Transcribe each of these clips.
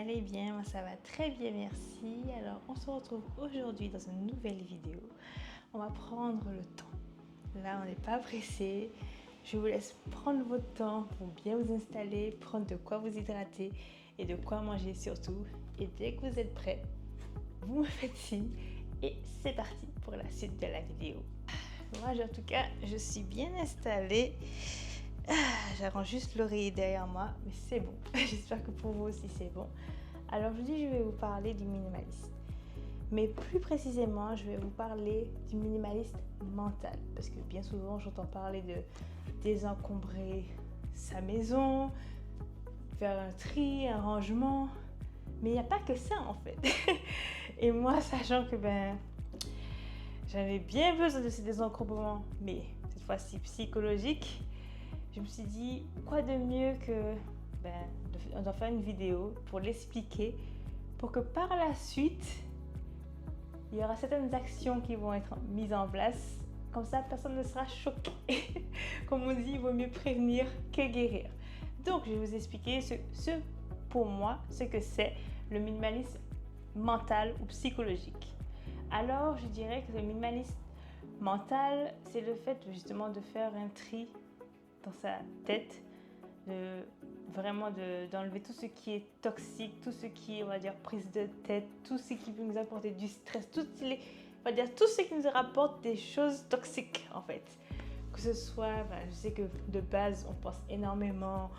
allez bien? Moi, ça va très bien, merci. Alors, on se retrouve aujourd'hui dans une nouvelle vidéo. On va prendre le temps. Là, on n'est pas pressé. Je vous laisse prendre votre temps pour bien vous installer, prendre de quoi vous hydrater et de quoi manger surtout. Et dès que vous êtes prêts, vous me faites signe et c'est parti pour la suite de la vidéo. Moi, en tout cas, je suis bien installée. J'arrange juste l'oreiller derrière moi, mais c'est bon. J'espère que pour vous aussi c'est bon. Alors aujourd'hui, je vais vous parler du minimaliste. Mais plus précisément, je vais vous parler du minimaliste mental. Parce que bien souvent, j'entends parler de désencombrer sa maison, faire un tri, un rangement. Mais il n'y a pas que ça en fait. Et moi, sachant que j'avais bien besoin de ces désencombrements, mais cette fois-ci psychologique, je me suis dit, quoi de mieux que d'en faire une vidéo pour l'expliquer, pour que par la suite, il y aura certaines actions qui vont être mises en place. Comme ça, personne ne sera choqué. Comme on dit, il vaut mieux prévenir que guérir. Donc, je vais vous expliquer pour moi, ce que c'est le minimalisme mental ou psychologique. Alors, je dirais que le minimalisme mental, c'est le fait justement de faire un tri dans sa tête, d'enlever tout ce qui est toxique, tout ce qui est, on va dire, prise de tête, tout ce qui peut nous apporter du stress, tout ce qui nous rapporte des choses toxiques en fait. Que ce soit, je sais que de base on pense énormément,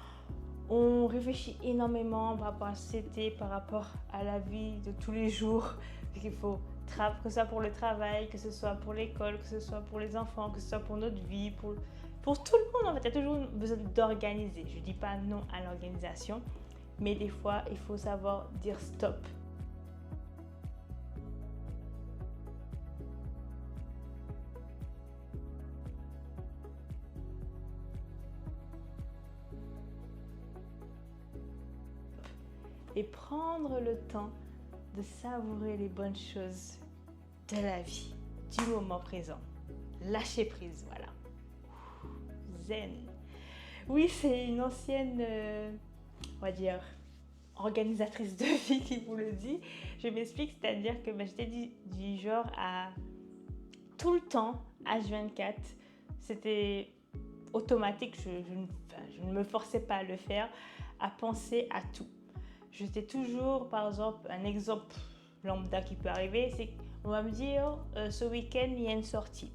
on réfléchit énormément par rapport à la société, par rapport à la vie de tous les jours, qu'il faut que ce soit pour le travail, que ce soit pour l'école, que ce soit pour les enfants, que ce soit pour notre vie, pour tout le monde en fait. Il y a toujours besoin d'organiser. Je ne dis pas non à l'organisation, mais des fois, il faut savoir dire stop. Et prendre le temps de savourer les bonnes choses de la vie, du moment présent. Lâcher prise, voilà. Zen. Oui, c'est une ancienne, on va dire, organisatrice de vie qui vous le dit. Je m'explique, c'est-à-dire que j'étais du genre à tout le temps, H24, c'était automatique, je ne me forçais pas à le faire, à penser à tout. J'étais toujours, par exemple, un exemple lambda qui peut arriver, c'est qu'on va me dire, ce week-end, il y a une sortie.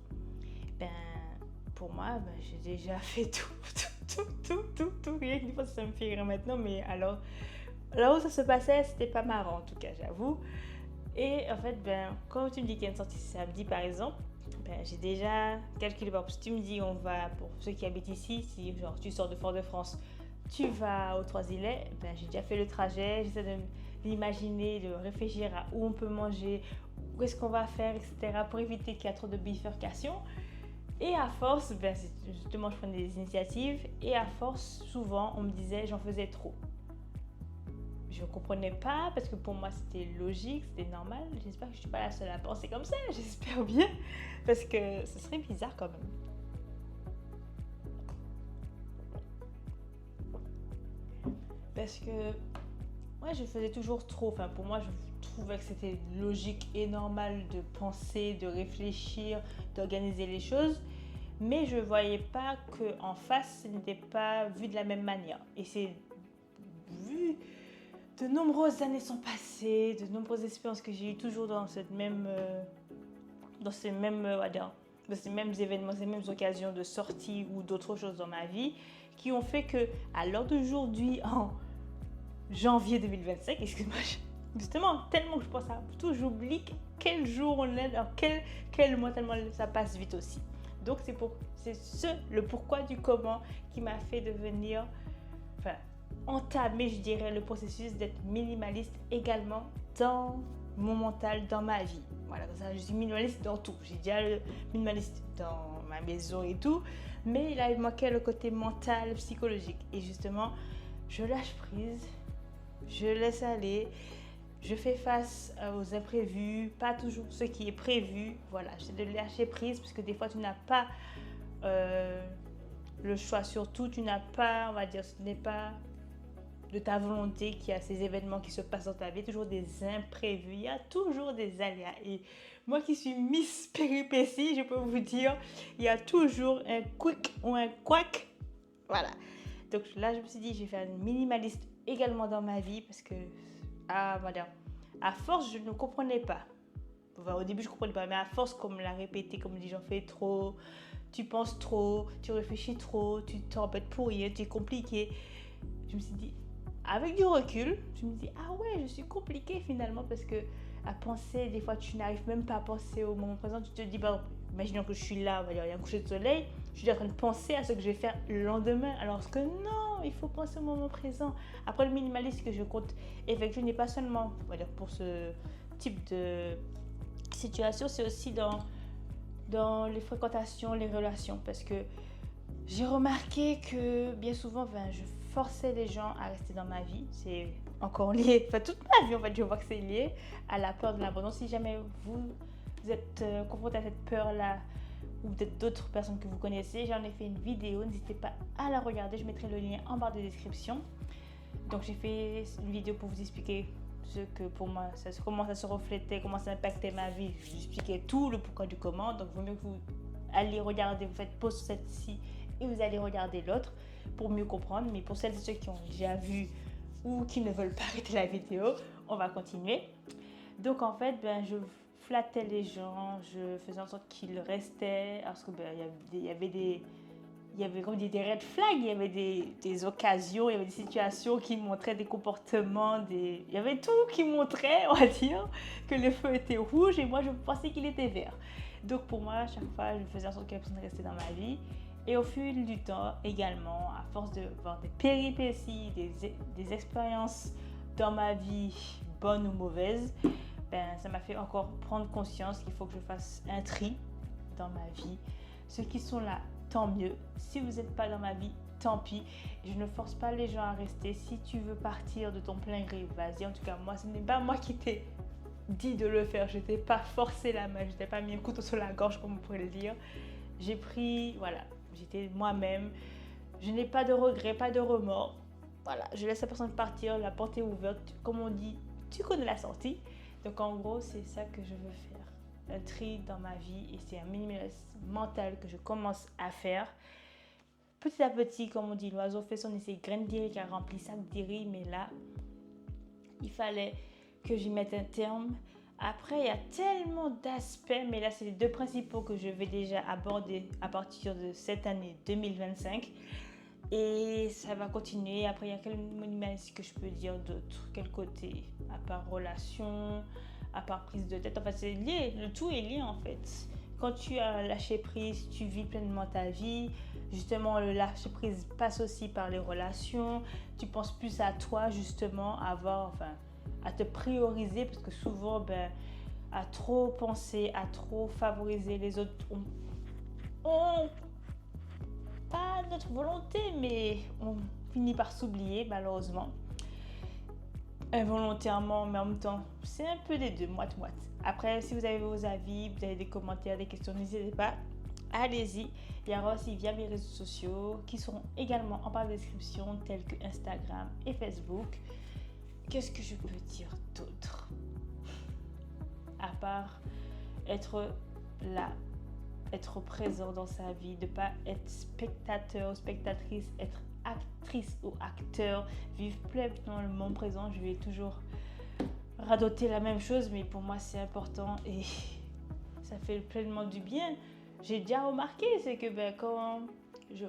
Pour moi, j'ai déjà fait tout. Rien qu'une fois, ça me fait rire maintenant, mais alors, là où ça se passait, c'était pas marrant, en tout cas, j'avoue. Et en fait, quand tu me dis qu'il y a une sortie samedi, par exemple, j'ai déjà calculé. Si tu me dis, on va, pour ceux qui habitent ici, si genre, tu sors de Fort-de-France, tu vas aux Trois-Îlets, j'ai déjà fait le trajet, j'essaie de l'imaginer, de réfléchir à où on peut manger, où est-ce qu'on va faire, etc. pour éviter qu'il y ait trop de bifurcation. Et à force, justement, je prenais des initiatives et à force, souvent, on me disait j'en faisais trop. Je ne comprenais pas parce que pour moi, c'était logique, c'était normal. J'espère que je ne suis pas la seule à penser comme ça, j'espère bien, parce que ce serait bizarre quand même. Parce que moi, je faisais toujours trop. Enfin, pour moi, je trouvais que c'était logique et normal de penser, de réfléchir, d'organiser les choses. Mais je ne voyais pas qu'en face, ce n'était pas vu de la même manière. Et c'est vu, de nombreuses années sont passées, de nombreuses expériences que j'ai eues toujours dans ces mêmes événements, ces mêmes occasions de sortie ou d'autres choses dans ma vie, qui ont fait que, à l'heure d'aujourd'hui, en janvier 2025, excuse-moi, justement, tellement que je pense à tout, j'oublie quel jour on est, dans quel mois, tellement ça passe vite aussi. Donc c'est le pourquoi du comment qui m'a fait devenir, entamer, je dirais, le processus d'être minimaliste également dans mon mental, dans ma vie. Voilà, ça, je suis minimaliste dans tout. J'ai déjà le minimaliste dans ma maison et tout, mais là, il manquait le côté mental, psychologique. Et justement, je lâche prise, je laisse aller, je fais face aux imprévus, pas toujours ce qui est prévu. Voilà, j'essaie de lâcher prise parce que des fois, tu n'as pas le choix. Surtout, tu n'as pas, on va dire, ce n'est pas de ta volonté qu'il y a ces événements qui se passent dans ta vie, toujours des imprévus, il y a toujours des aléas. Et moi qui suis Miss Péripéties, je peux vous dire, il y a toujours un quick ou un quack. Voilà. Donc là, je me suis dit, je vais faire une minimaliste également dans ma vie parce que, madame, à force, je ne comprenais pas. Enfin, au début, je ne comprenais pas, mais à force, comme la répéter, comme dit, j'en fais trop, tu penses trop, tu réfléchis trop, tu t'embêtes pour rien, tu es compliqué. Je me suis dit, avec du recul, je me dis, ah ouais, je suis compliquée finalement parce que à penser, des fois, tu n'arrives même pas à penser au moment présent. Tu te dis, bah, imaginons que je suis là, il y a un coucher de soleil, je suis en train de penser à ce que je vais faire le lendemain. Alors que non, il faut penser au moment présent. Après, le minimalisme que je compte effectuer n'est pas seulement, on va dire, pour ce type de situation, c'est aussi dans les fréquentations, les relations. Parce que j'ai remarqué que bien souvent, je forçais les gens à rester dans ma vie. C'est encore lié, toute ma vie, en fait, je vois que c'est lié à la peur de l'abandon. Si jamais vous êtes confronté à cette peur-là, ou peut-être d'autres personnes que vous connaissez, j'en ai fait une vidéo, n'hésitez pas à la regarder, je mettrai le lien en barre de description. Donc j'ai fait une vidéo pour vous expliquer ce que pour moi, comment ça se reflétait, comment ça impactait ma vie. J'expliquais tout, le pourquoi du comment, donc il vaut mieux que vous allez regarder, vous faites pause sur celle-ci et vous allez regarder l'autre pour mieux comprendre. Mais pour celles et ceux qui ont déjà vu ou qui ne veulent pas arrêter la vidéo, on va continuer. Donc en fait, je flattais les gens, je faisais en sorte qu'ils restaient, parce que il y avait comme des red flags, il y avait des occasions, il y avait des situations qui montraient des comportements, il y avait tout qui montrait, on va dire, que le feu était rouge et moi je pensais qu'il était vert. Donc pour moi, à chaque fois, je faisais en sorte que la personne restait dans ma vie. Et au fil du temps également, à force de voir des péripéties, des expériences dans ma vie, bonnes ou mauvaises, ça m'a fait encore prendre conscience qu'il faut que je fasse un tri dans ma vie. Ceux qui sont là, tant mieux. Si vous n'êtes pas dans ma vie, tant pis. Je ne force pas les gens à rester. Si tu veux partir de ton plein gré, vas-y. En tout cas, moi, ce n'est pas moi qui t'ai dit de le faire. Je t'ai pas forcé la main. Je t'ai pas mis un couteau sur la gorge, comme on pourrait le dire. J'ai pris, voilà, j'étais moi-même. Je n'ai pas de regrets, pas de remords. Voilà, je laisse la personne partir, la porte est ouverte. Comme on dit, tu connais la sortie. Donc en gros, c'est ça que je veux faire. Un tri dans ma vie et c'est un minimalisme mental que je commence à faire. Petit à petit, comme on dit, l'oiseau fait son nid, c'est graines d'iri qui a rempli sac d'iri, mais là, il fallait que j'y mette un terme. Après, il y a tellement d'aspects, mais là, c'est les deux principaux que je vais déjà aborder à partir de cette année 2025. Et ça va continuer. Après, il y a quel minimalisme que je peux dire d'autre? Quel côté? À part relation, à part prise de tête. Enfin, c'est lié. Le tout est lié, en fait. Quand tu as lâché prise, tu vis pleinement ta vie. Justement, le lâcher prise passe aussi par les relations. Tu penses plus à toi, justement, à te prioriser. Parce que souvent, à trop penser, à trop favoriser les autres, on pas notre volonté, mais on finit par s'oublier, malheureusement. Involontairement, mais en même temps, c'est un peu des deux, moite-moite. Après, si vous avez vos avis, vous avez des commentaires, des questions, n'hésitez pas, allez-y. Il y aura aussi via mes réseaux sociaux qui seront également en barre de description, tels que Instagram et Facebook. Qu'est-ce que je peux dire d'autre? À part être là, être présent dans sa vie, de ne pas être spectateur ou spectatrice, être actrice ou acteur, vivre pleinement le moment présent. Je vais toujours radoter la même chose, mais pour moi c'est important et ça fait pleinement du bien. J'ai déjà remarqué, c'est que quand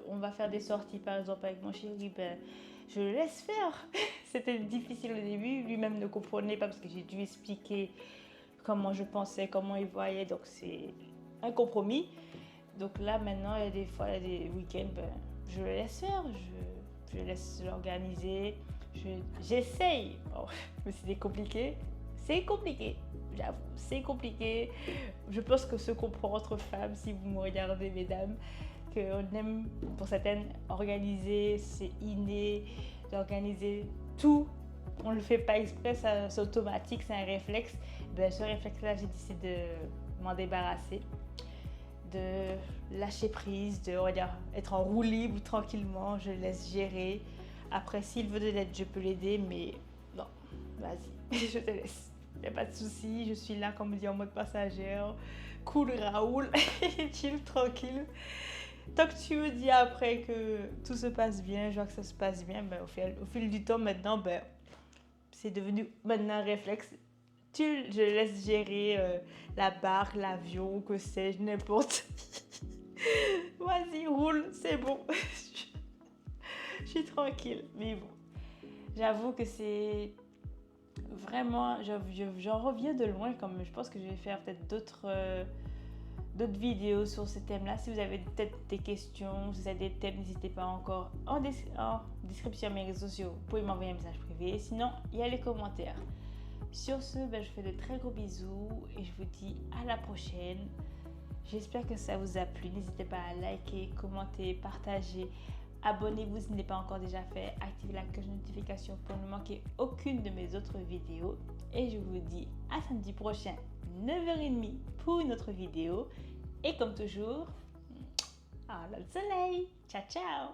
on va faire des sorties par exemple avec mon chéri, je le laisse faire. C'était difficile au début, lui-même ne comprenait pas parce que j'ai dû expliquer comment je pensais, comment il voyait, donc c'est un compromis. Donc là maintenant, il y a des fois, il y a des week-ends, je le laisse faire, je laisse l'organiser, j'essaye. Bon, mais c'est compliqué, j'avoue, c'est compliqué. Je pense que se comprend entre femmes, si vous me regardez mesdames, qu'on aime pour certaines organiser, c'est inné, d'organiser tout. On ne le fait pas exprès, c'est automatique, c'est un réflexe. Ce réflexe-là, j'ai décidé de m'en débarrasser, de lâcher prise, de être en roue libre tranquillement, je laisse gérer. Après, s'il veut de l'aide, je peux l'aider, mais non, vas-y, je te laisse. Il n'y a pas de souci, je suis là, comme dit, en mode passagère. Cool Raoul, chill, tranquille. Tant que tu me dis après que tout se passe bien, je vois que ça se passe bien, ben, au fil du temps maintenant, ben, c'est devenu maintenant un réflexe. Je laisse gérer la barque, l'avion, que sais-je, n'importe. Vas-y, roule, c'est bon. Je suis tranquille. Mais bon, j'avoue que c'est vraiment, j'en reviens de loin, comme je pense que je vais faire peut-être d'autres vidéos sur ce thème-là. Si vous avez peut-être des questions, si vous avez des thèmes, n'hésitez pas encore en description de mes réseaux sociaux. Vous pouvez m'envoyer un message privé. Sinon, il y a les commentaires. Sur ce, ben, je fais de très gros bisous et je vous dis à la prochaine. J'espère que ça vous a plu. N'hésitez pas à liker, commenter, partager. Abonnez-vous si ce n'est pas encore déjà fait. Activez la cloche de notification pour ne manquer aucune de mes autres vidéos. Et je vous dis à samedi prochain, 9h30 pour une autre vidéo. Et comme toujours, à le soleil. Ciao, ciao!